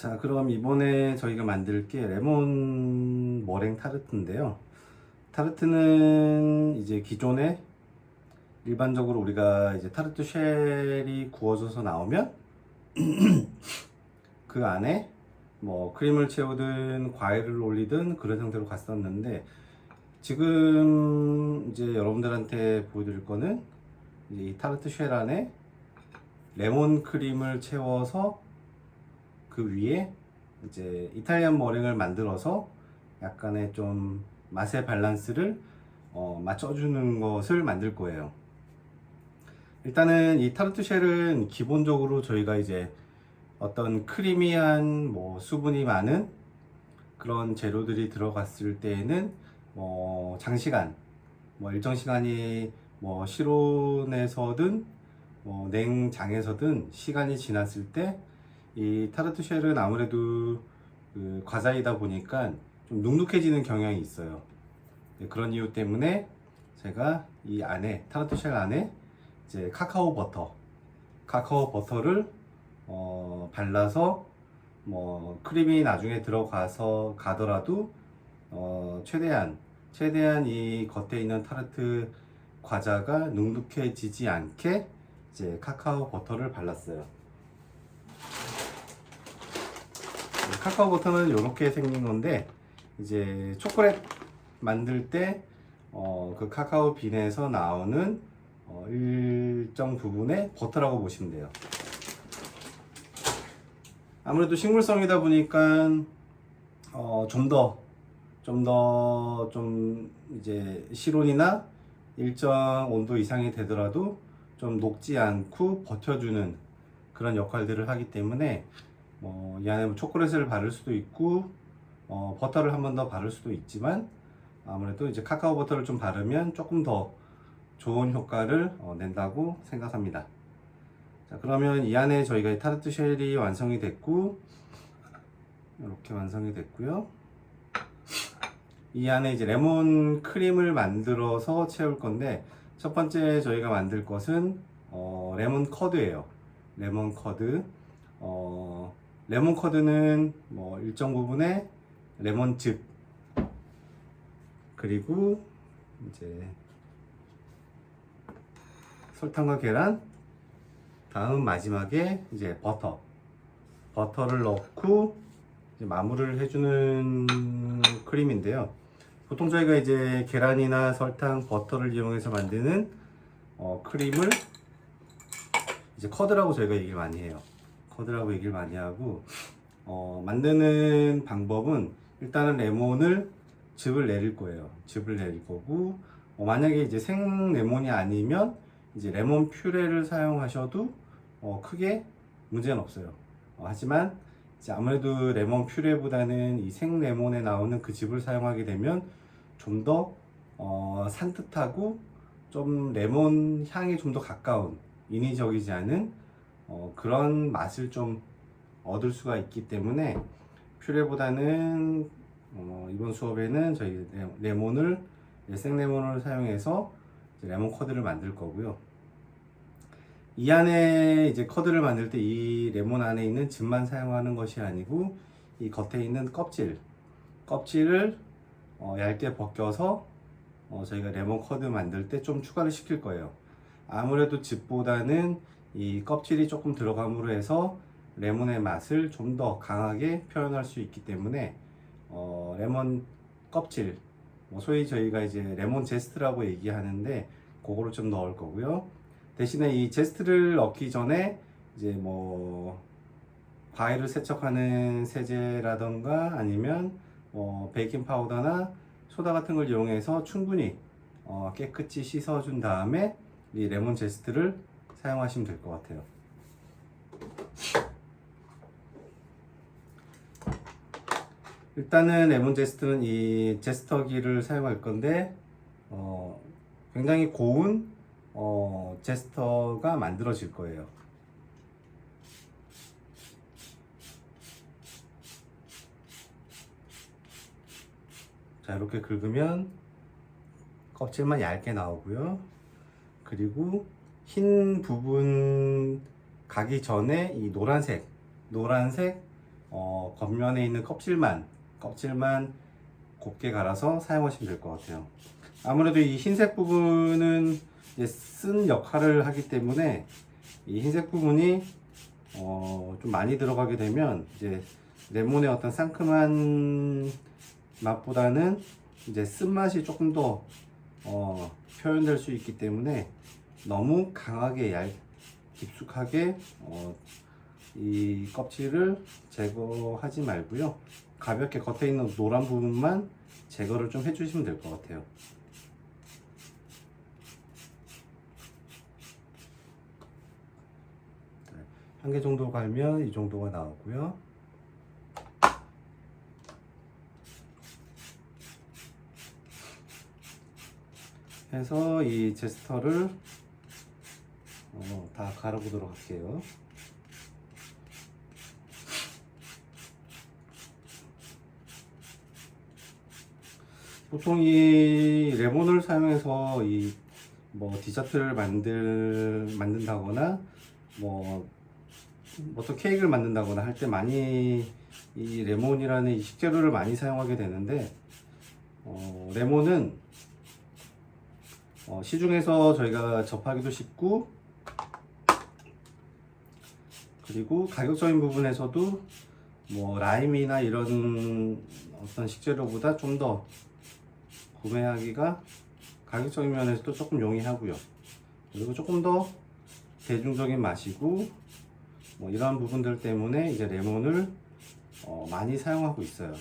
자, 그럼 이번에 저희가 만들 게 레몬 머랭 타르트인데요. 타르트는 이제 기존에 일반적으로 우리가 이제 타르트 쉘이 구워져서 나오면 그 안에 뭐 크림을 채우든 과일을 올리든 그런 상태로 갔었는데, 지금 이제 여러분들한테 보여드릴 거는 이제 이 타르트 쉘 안에 레몬 크림을 채워서 그 위에 이제 이탈리안 머랭을 만들어서 약간의 좀 맛의 밸런스를 맞춰주는 것을 만들 거예요. 일단은 이 타르트 쉘은 기본적으로 저희가 이제 어떤 크리미한 뭐 수분이 많은 그런 재료들이 들어갔을 때에는 장시간 뭐 일정 시간이 뭐 실온에서든 뭐 냉장에서든 시간이 지났을 때 이 타르트 쉘은 아무래도 그 과자이다 보니까 좀 눅눅해지는 경향이 있어요. 네, 그런 이유 때문에 제가 이 안에 타르트 쉘 안에 이제 카카오 버터를 발라서 뭐 크림이 나중에 들어가서 가더라도 최대한 이 겉에 있는 타르트 과자가 눅눅해지지 않게 이제 카카오 버터를 발랐어요. 카카오 버터는 이렇게 생긴 건데, 이제 초콜릿 만들 때 그 카카오 빈에서 나오는 일정 부분의 버터라고 보시면 돼요. 아무래도 식물성이다 보니까 좀 이제 실온이나 일정 온도 이상이 되더라도 좀 녹지 않고 버텨주는 그런 역할들을 하기 때문에 이 안에 뭐 초콜릿을 바를 수도 있고 버터를 한 번 더 바를 수도 있지만, 아무래도 이제 카카오 버터를 좀 바르면 조금 더 좋은 효과를 낸다고 생각합니다. 자, 그러면 이 안에 저희가 타르트 쉘이 완성이 됐고, 이렇게 완성이 됐고요. 이 안에 이제 레몬 크림을 만들어서 채울 건데, 첫 번째 저희가 만들 것은 레몬 커드예요. 레몬 커드. 레몬 커드는 뭐 일정 부분의 레몬즙, 그리고 이제 설탕과 계란, 다음 마지막에 이제 버터를 넣고 이제 마무리를 해주는 크림인데요. 보통 저희가 이제 계란이나 설탕, 버터를 이용해서 만드는 크림을 이제 커드라고 저희가 얘기를 많이 해요. 커드라고 얘기를 많이 하고, 만드는 방법은 일단은 레몬을 즙을 내릴 거예요. 즙을 내릴 거고, 만약에 이제 생 레몬이 아니면 이제 레몬 퓨레를 사용하셔도 크게 문제는 없어요. 하지만 이제 아무래도 레몬 퓨레보다는 이 생 레몬에 나오는 그 즙을 사용하게 되면 좀 더 산뜻하고 좀 레몬 향에 좀 더 가까운, 인위적이지 않은 그런 맛을 좀 얻을 수가 있기 때문에 퓨레보다는 이번 수업에는 저희 레몬을, 생레몬을 사용해서 레몬 커드를 만들 거고요. 이 안에 이제 커드를 만들 때 이 레몬 안에 있는 즙만 사용하는 것이 아니고, 이 겉에 있는 껍질을 얇게 벗겨서 저희가 레몬 커드 만들 때 좀 추가를 시킬 거예요. 아무래도 즙보다는 이 껍질이 조금 들어감으로 해서 레몬의 맛을 좀 더 강하게 표현할 수 있기 때문에 레몬 껍질, 소위 저희가 이제 레몬 제스트라고 얘기하는데, 그거를 좀 넣을 거고요. 대신에 이 제스트를 넣기 전에 이제 뭐 과일을 세척하는 세제라던가 아니면 베이킹 파우더나 소다 같은 걸 이용해서 충분히 깨끗이 씻어준 다음에 이 레몬 제스트를 사용하시면 될 것 같아요. 일단은 레몬 제스트는 이 제스터기를 사용할 건데, 굉장히 고운 제스터가 만들어질 거예요. 자, 이렇게 긁으면 껍질만 얇게 나오고요. 그리고 흰 부분 가기 전에 이 노란색 겉면에 있는 껍질만 곱게 갈아서 사용하시면 될 것 같아요. 아무래도 이 흰색 부분은 이제 쓴 역할을 하기 때문에 이 흰색 부분이 좀 많이 들어가게 되면 이제 레몬의 어떤 상큼한 맛보다는 이제 쓴맛이 조금 더 표현될 수 있기 때문에 너무 강하게 깊숙하게 이 껍질을 제거하지 말고요. 가볍게 겉에 있는 노란 부분만 제거를 좀 해주시면 될 것 같아요. 한 개 정도 갈면 이 정도가 나오고요. 해서 이 제스터를 다 갈아보도록 할게요. 보통 이 레몬을 사용해서 이 뭐 디저트를 만든다거나 뭐 어떤 케이크를 만든다거나 할 때 많이 이 레몬이라는 이 식재료를 많이 사용하게 되는데 레몬은 시중에서 저희가 접하기도 쉽고 그리고 가격적인 부분에서도 뭐 라임이나 이런 어떤 식재료보다 좀 더 구매하기가 가격적인 면에서도 조금 용이하고요. 그리고 조금 더 대중적인 맛이고 뭐 이런 부분들 때문에 이제 레몬을 많이 사용하고 있어요.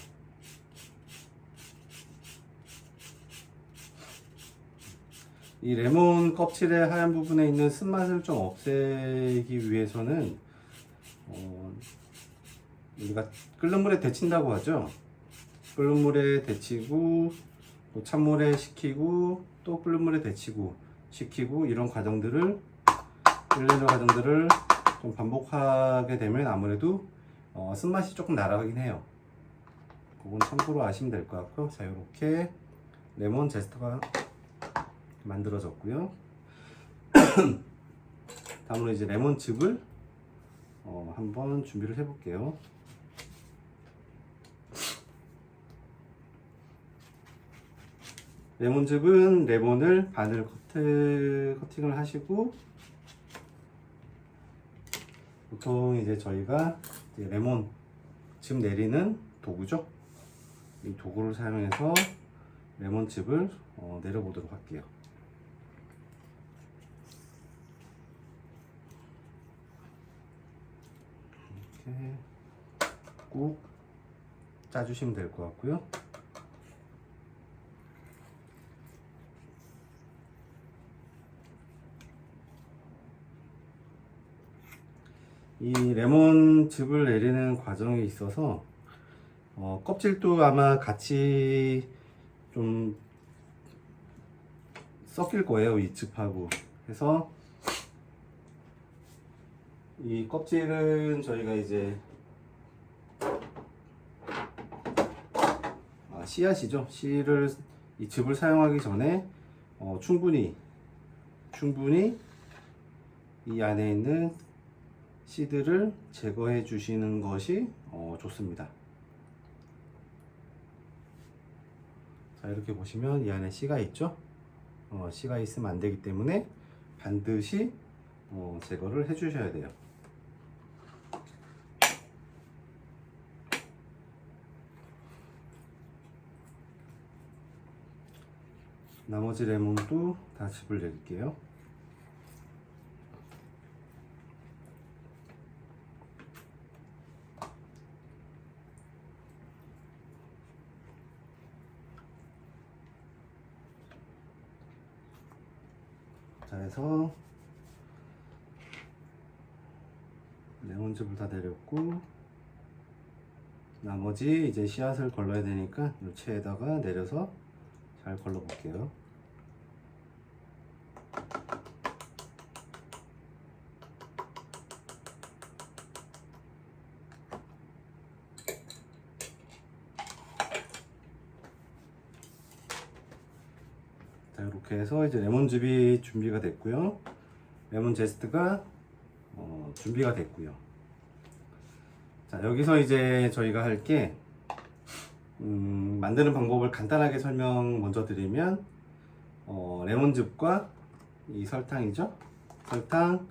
이 레몬 껍질의 하얀 부분에 있는 쓴맛을 좀 없애기 위해서는 우리가 끓는 물에 데친다고 하죠. 끓는 물에 데치고 또 찬물에 식히고 또 끓는 물에 데치고 식히고 이런 과정들을 일련의 과정들을 좀 반복하게 되면 아무래도 쓴맛이 조금 날아가긴 해요. 그건 참고로 아시면 될 것 같고, 자 이렇게 레몬 제스터가 만들어졌고요. 다음으로 이제 레몬즙을 한번 준비를 해 볼게요. 레몬즙은 레몬을 반을 커팅을 하시고, 보통 이제 저희가 이제 레몬즙 내리는 도구죠. 이 도구를 사용해서 레몬즙을 내려보도록 할게요. 이렇게 꾹 짜주시면 될 것 같고요. 이 레몬즙을 내리는 과정에 있어서 껍질도 아마 같이 좀 섞일 거예요, 이 즙하고. 그래서 이 껍질은 저희가 이제 씨앗이죠. 씨를 이 즙을 사용하기 전에 충분히 이 안에 있는 씨들을 제거해 주시는 것이 좋습니다. 자, 이렇게 보시면 이 안에 씨가 있죠. 씨가 있으면 안 되기 때문에 반드시 제거를 해 주셔야 돼요. 나머지 레몬도 다 즙을 내릴게요. 자, 해서 레몬즙을 다 내렸고, 나머지 이제 씨앗을 걸러야 되니까 이 체에다가 내려서 잘 걸러 볼게요. 자, 이렇게 해서 이제 레몬즙이 준비가 됐고요. 레몬 제스트가 준비가 됐고요. 자, 여기서 이제 저희가 할 게 만드는 방법을 간단하게 설명 먼저 드리면 레몬즙과 이 설탕이죠. 설탕,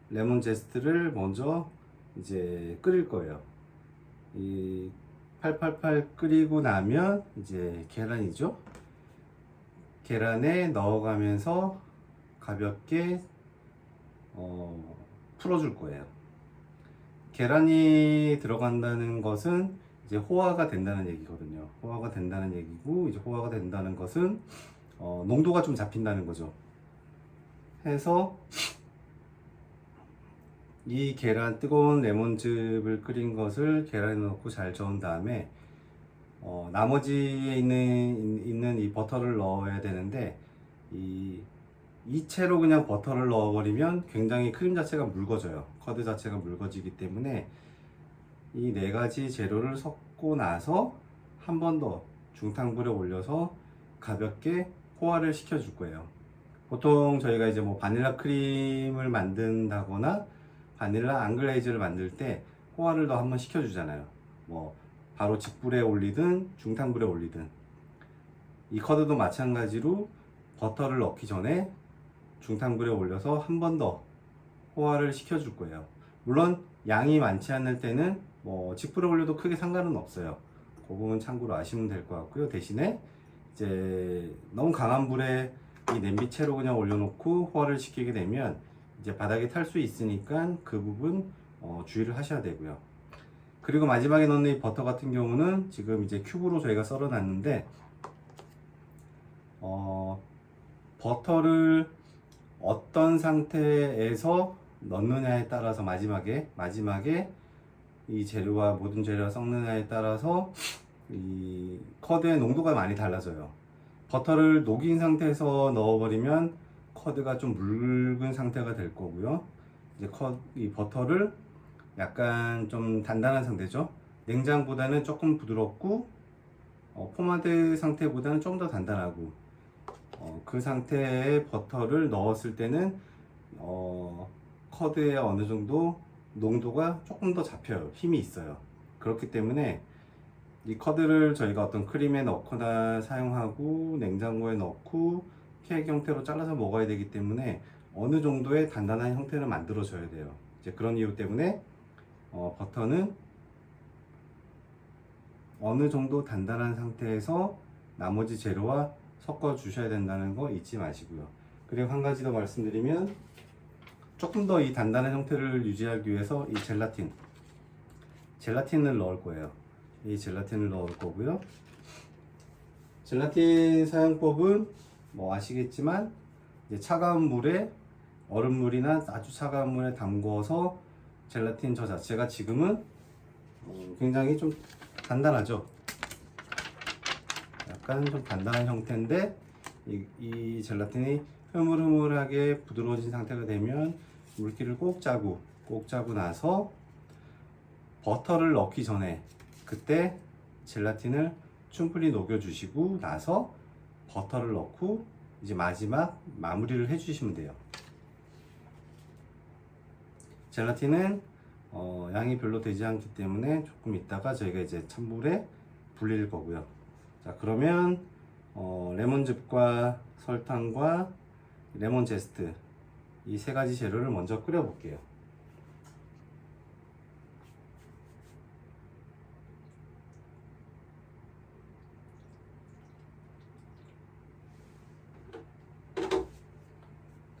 레몬 제스트를 먼저 이제 끓일 거예요. 이 팔팔팔 끓이고 나면 이제 계란이죠. 계란에 넣어가면서 가볍게 풀어줄 거예요. 계란이 들어간다는 것은 이제 호화가 된다는 얘기거든요. 호화가 된다는 얘기고, 이제 호화가 된다는 것은 농도가 좀 잡힌다는 거죠. 해서 이 계란, 뜨거운 레몬즙을 끓인 것을 계란에 넣고 잘 저은 다음에 나머지에 있는 이 버터를 넣어야 되는데, 이채로 그냥 버터를 넣어버리면 굉장히 크림 자체가 묽어져요. 커드 자체가 묽어지기 때문에 이 네 가지 재료를 섞고 나서 한 번 더 중탕불에 올려서 가볍게 호화를 시켜줄 거예요. 보통 저희가 이제 뭐 바닐라 크림을 만든다거나 바닐라 앙글레이즈를 만들 때 호화를 더 한번 시켜주잖아요. 뭐 바로 직불에 올리든 중탕불에 올리든, 이 커드도 마찬가지로 버터를 넣기 전에 중탕불에 올려서 한 번 더 호화를 시켜줄 거예요. 물론 양이 많지 않을 때는 뭐 직불에 올려도 크게 상관은 없어요. 그 부분 참고로 아시면 될 것 같고요. 대신에 이제 너무 강한 불에 이 냄비채로 그냥 올려놓고 호화를 시키게 되면 이제 바닥에 탈 수 있으니까 그 부분 주의를 하셔야 되고요. 그리고 마지막에 넣는 이 버터 같은 경우는 지금 이제 큐브로 저희가 썰어 놨는데, 버터를 어떤 상태에서 넣느냐에 따라서 마지막에 이 재료와 모든 재료가 섞느냐에 따라서 이 커드의 농도가 많이 달라져요. 버터를 녹인 상태에서 넣어버리면 커드가 좀 묽은 상태가 될 거고요. 이제 이 버터를 약간 좀 단단한 상태죠. 냉장보다는 조금 부드럽고 포마드 상태보다는 좀 더 단단하고, 그 상태의 버터를 넣었을 때는 커드에 어느 정도 농도가 조금 더 잡혀요. 힘이 있어요. 그렇기 때문에 이 커드를 저희가 어떤 크림에 넣거나 사용하고 냉장고에 넣고 케이크 형태로 잘라서 먹어야 되기 때문에 어느 정도의 단단한 형태를 만들어 줘야 돼요. 이제 그런 이유 때문에 버터는 어느 정도 단단한 상태에서 나머지 재료와 섞어 주셔야 된다는 거 잊지 마시고요. 그리고 한 가지 더 말씀드리면, 조금 더 이 단단한 형태를 유지하기 위해서 이 젤라틴을 넣을 거예요. 이 젤라틴을 넣을 거고요. 젤라틴 사용법은 뭐 아시겠지만, 이제 차가운 물에 얼음물이나 아주 차가운 물에 담궈서 젤라틴 저 자체가 지금은 굉장히 좀 단단하죠. 약간 좀 단단한 형태인데, 이 젤라틴이 흐물흐물하게 부드러워진 상태가 되면 물기를 꼭 짜고 나서 버터를 넣기 전에 그때 젤라틴을 충분히 녹여 주시고 나서 버터를 넣고 이제 마지막 마무리를 해 주시면 돼요. 젤라틴은 양이 별로 되지 않기 때문에 조금 있다가 저희가 이제 찬물에 불릴 거고요. 자, 그러면 레몬즙과 설탕과 레몬 제스트, 이 세 가지 재료를 먼저 끓여 볼게요.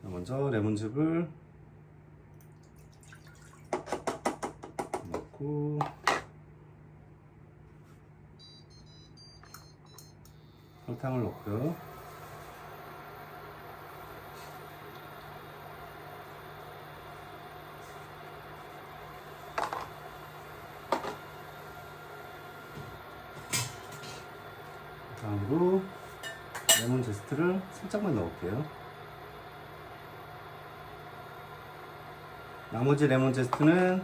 자, 먼저 레몬즙을 넣고 설탕을 넣고요. 다음으로 레몬 제스트를 살짝만 넣을게요. 나머지 레몬 제스트는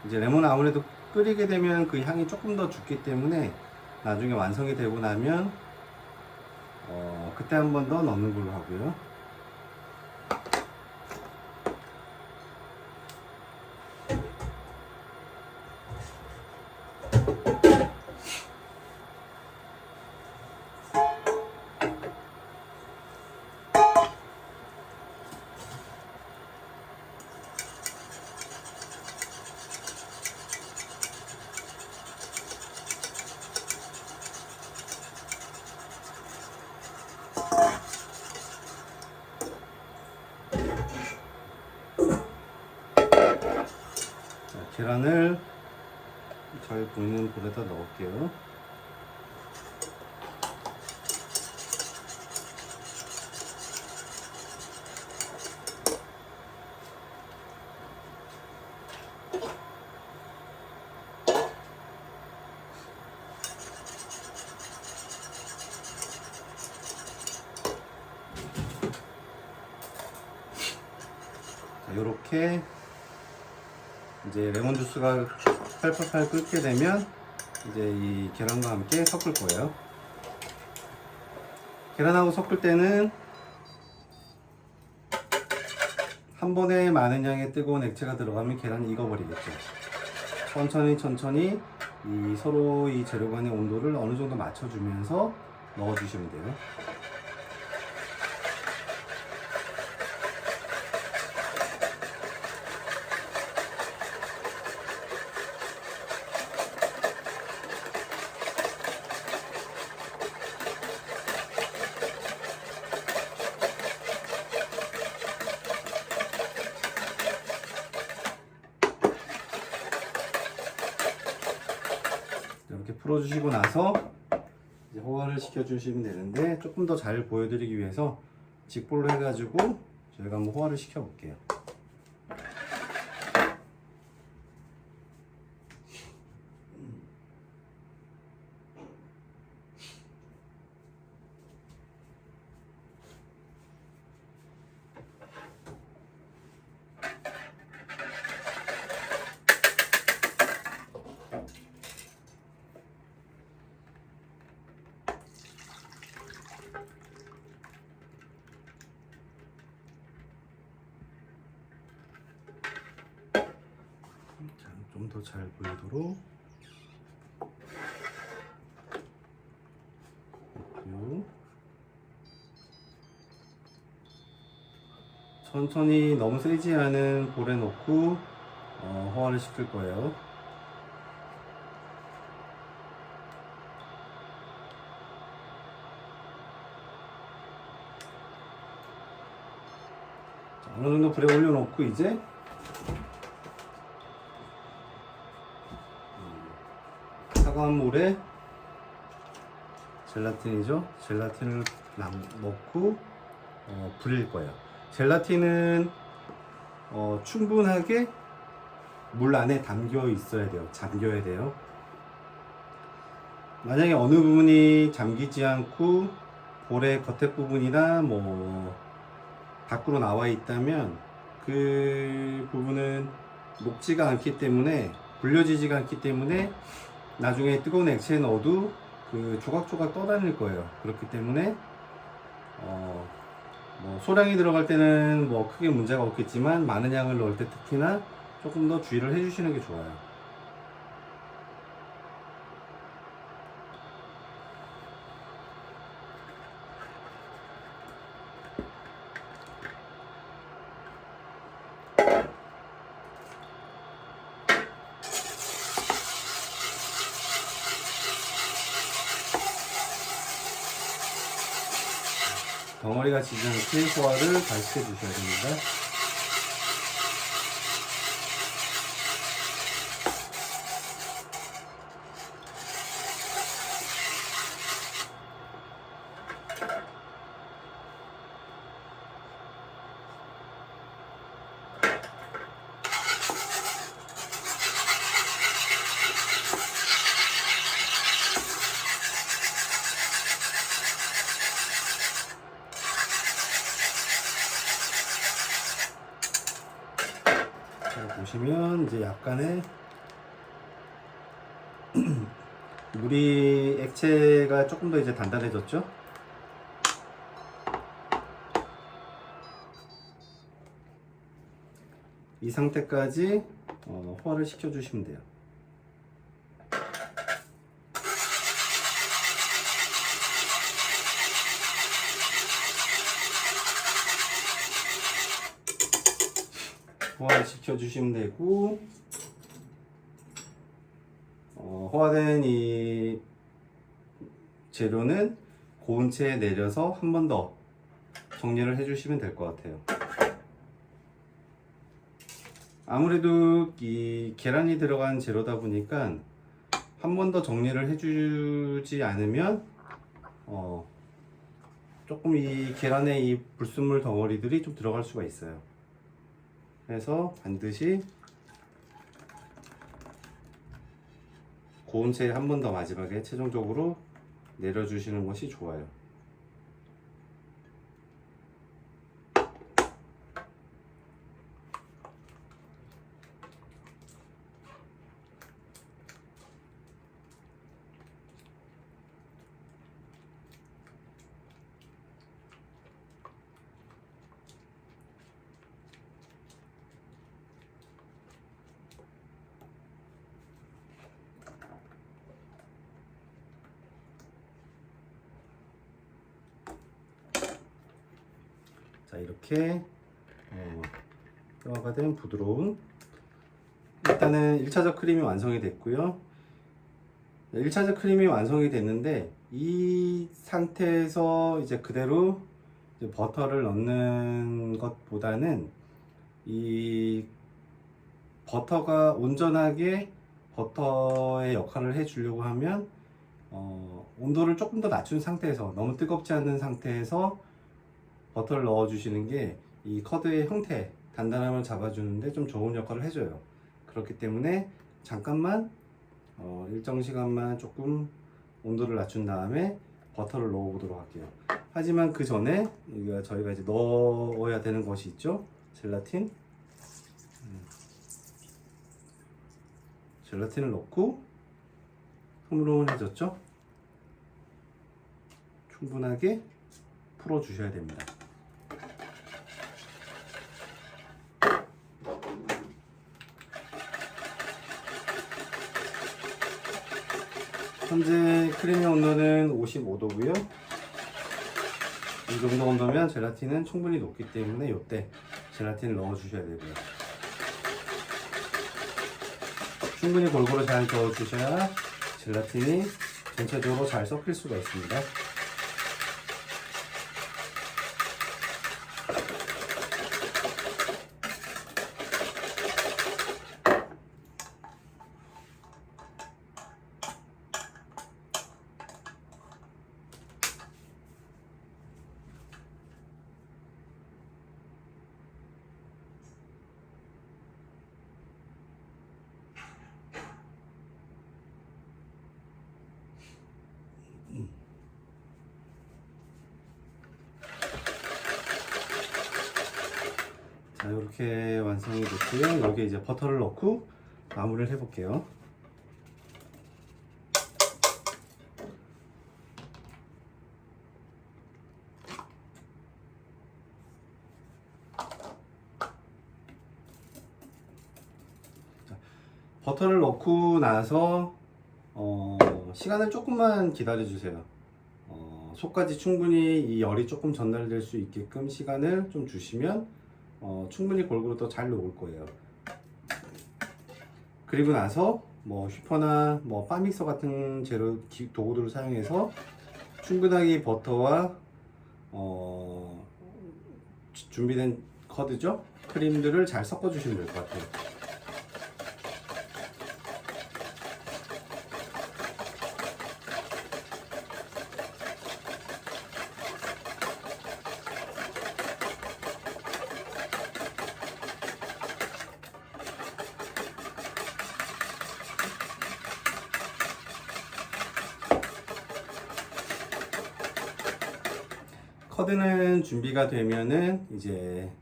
이제 레몬 아무래도 끓이게 되면 그 향이 조금 더 죽기 때문에 나중에 완성이 되고 나면 그때 한 번 더 넣는 걸로 하고요. 계란을 잘 보이는 볼에다 넣을게요. 이렇게 이제 레몬 주스가 팔팔팔 끓게 되면 이제 이 계란과 함께 섞을 거예요. 계란하고 섞을 때는 한 번에 많은 양의 뜨거운 액체가 들어가면 계란이 익어버리겠죠. 천천히 이 서로 이 재료 간의 온도를 어느 정도 맞춰주면서 넣어주시면 돼요. 이렇게 풀어주시고 나서 이제 호화를 시켜주시면 되는데, 조금 더 잘 보여드리기 위해서 직볼로 해가지고 저희가 한번 호화를 시켜볼게요. 좀 더 잘 보이도록 넣고요. 천천히 너무 세지 않은 볼에 넣고 호화를 시킬 거예요. 자, 어느 정도 불에 올려놓고 이제 차가운 물에 젤라틴이죠. 젤라틴을 넣고 불릴 거예요. 젤라틴은 충분하게 물 안에 담겨 있어야 돼요. 잠겨야 돼요. 만약에 어느 부분이 잠기지 않고 볼의 겉에 부분이나 뭐 밖으로 나와 있다면 그 부분은 녹지가 않기 때문에, 불려지지가 않기 때문에 나중에 뜨거운 액체에 넣어도 그 조각조각 떠다닐 거예요. 그렇기 때문에 뭐 소량이 들어갈 때는 뭐 크게 문제가 없겠지만, 많은 양을 넣을 때 특히나 조금 더 주의를 해주시는 게 좋아요. 덩어리가 지지 않게 호화를 잘 시켜주셔야 됩니다. 보시면 이제 약간의 물이, 액체가 조금 더 이제 단단해졌죠? 이 상태까지 호화를 시켜주시면 돼요. 호화를 시켜주시면 되고, 호화된 이 재료는 고운 채에 내려서 한 번 더 정리를 해주시면 될 것 같아요. 아무래도 이 계란이 들어간 재료다 보니까 한 번 더 정리를 해주지 않으면 조금 이 계란에 이 불순물 덩어리들이 좀 들어갈 수가 있어요. 그래서 반드시 고운 채 한 번 더 마지막에 최종적으로 내려주시는 것이 좋아요. 자, 이렇게 뼈가 된 부드러운, 일단은 1차적 크림이 완성이 됐고요. 1차적 크림이 완성이 됐는데 이 상태에서 이제 그대로 이제 버터를 넣는 것보다는 이 버터가 온전하게 버터의 역할을 해 주려고 하면 온도를 조금 더 낮춘 상태에서, 너무 뜨겁지 않은 상태에서 버터를 넣어 주시는 게 이 커드의 형태, 단단함을 잡아주는데 좀 좋은 역할을 해줘요. 그렇기 때문에 잠깐만 일정 시간만 조금 온도를 낮춘 다음에 버터를 넣어 보도록 할게요. 하지만 그 전에 저희가 이제 넣어야 되는 것이 있죠. 젤라틴. 젤라틴을 넣고 흐물흐물해졌죠? 충분하게 풀어 주셔야 됩니다. 현재 크림의 온도는 55도고요. 이 정도 온도면 젤라틴은 충분히 녹기 때문에 이때 젤라틴을 넣어 주셔야 되고요. 충분히 골고루 잘 저어 주셔야 젤라틴이 전체적으로 잘 섞일 수가 있습니다. 자, 이렇게 완성이 됐고요. 여기에 이제 버터를 넣고 마무리를 해볼게요. 자, 버터를 넣고 나서 시간을 조금만 기다려 주세요. 속까지 충분히 이 열이 조금 전달될 수 있게끔 시간을 좀 주시면 충분히 골고루 더 잘 녹을 거예요. 그리고 나서 뭐 휘퍼나 뭐 바믹서 같은 재료 도구들을 사용해서 충분하게 버터와 준비된 커드죠, 크림들을 잘 섞어 주시면 될 것 같아요. 커드는 준비가 되면은 이제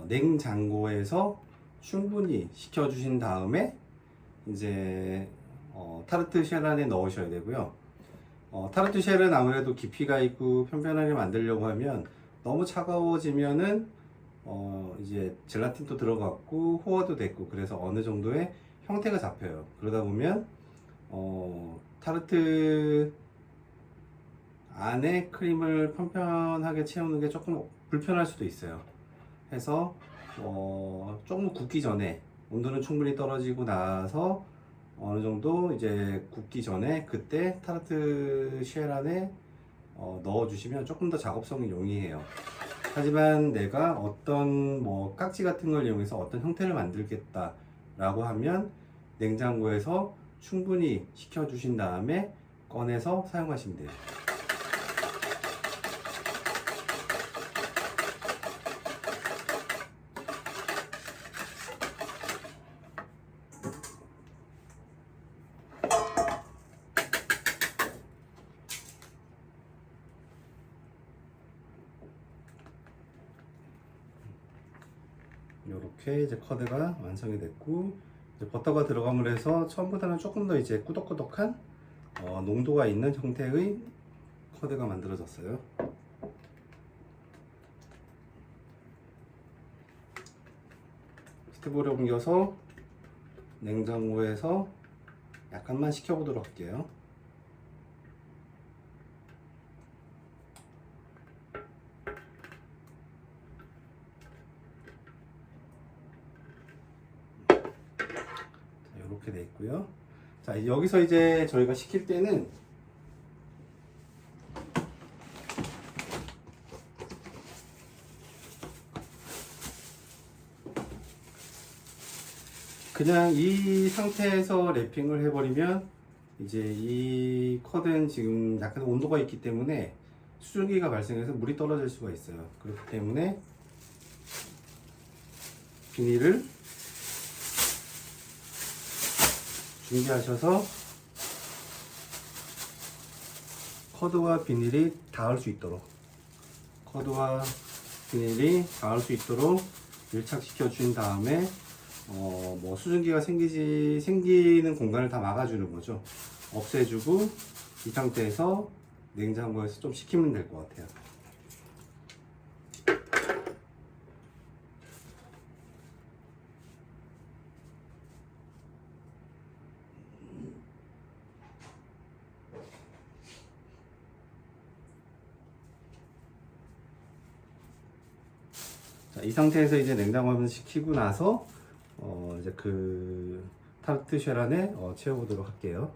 냉장고에서 충분히 식혀주신 다음에 이제 타르트 쉘 안에 넣으셔야 되고요. 타르트 쉘은 아무래도 깊이가 있고 편편하게 만들려고 하면 너무 차가워지면은 이제 젤라틴도 들어갔고 호화도 됐고, 그래서 어느 정도의 형태가 잡혀요. 그러다 보면 타르트 안에 크림을 편편하게 채우는 게 조금 불편할 수도 있어요. 해서 조금 굽기 전에, 온도는 충분히 떨어지고 나서 어느 정도 이제 굽기 전에 그때 타르트 쉘 안에 넣어 주시면 조금 더 작업성이 용이해요. 하지만 내가 어떤 뭐 깍지 같은 걸 이용해서 어떤 형태를 만들겠다 라고 하면 냉장고에서 충분히 식혀주신 다음에 꺼내서 사용하시면 돼요. 이렇게 이제 커드가 완성이 됐고, 이제 버터가 들어감으로 해서 처음보다는 조금 더 이제 꾸덕꾸덕한 농도가 있는 형태의 커드가 만들어졌어요. 스텝으로 옮겨서 냉장고에서 약간만 식혀보도록 할게요. 이렇게 돼 있고요. 자, 여기서 이제 저희가 식힐 때는 그냥 이 상태에서 랩핑을 해버리면 이제 이 컷은 지금 약간 온도가 있기 때문에 수증기가 발생해서 물이 떨어질 수가 있어요. 그렇기 때문에 비닐을 준비하셔서 커드와 비닐이 닿을 수 있도록 밀착시켜 준 다음에 뭐 수증기가 생기는 공간을 다 막아주는 거죠. 없애주고 이 상태에서 냉장고에서 좀 식히면 될 것 같아요. 자, 이 상태에서 이제 냉장고에 식히고 나서 이제 그 타르트 쉐 안에 채워보도록 할게요.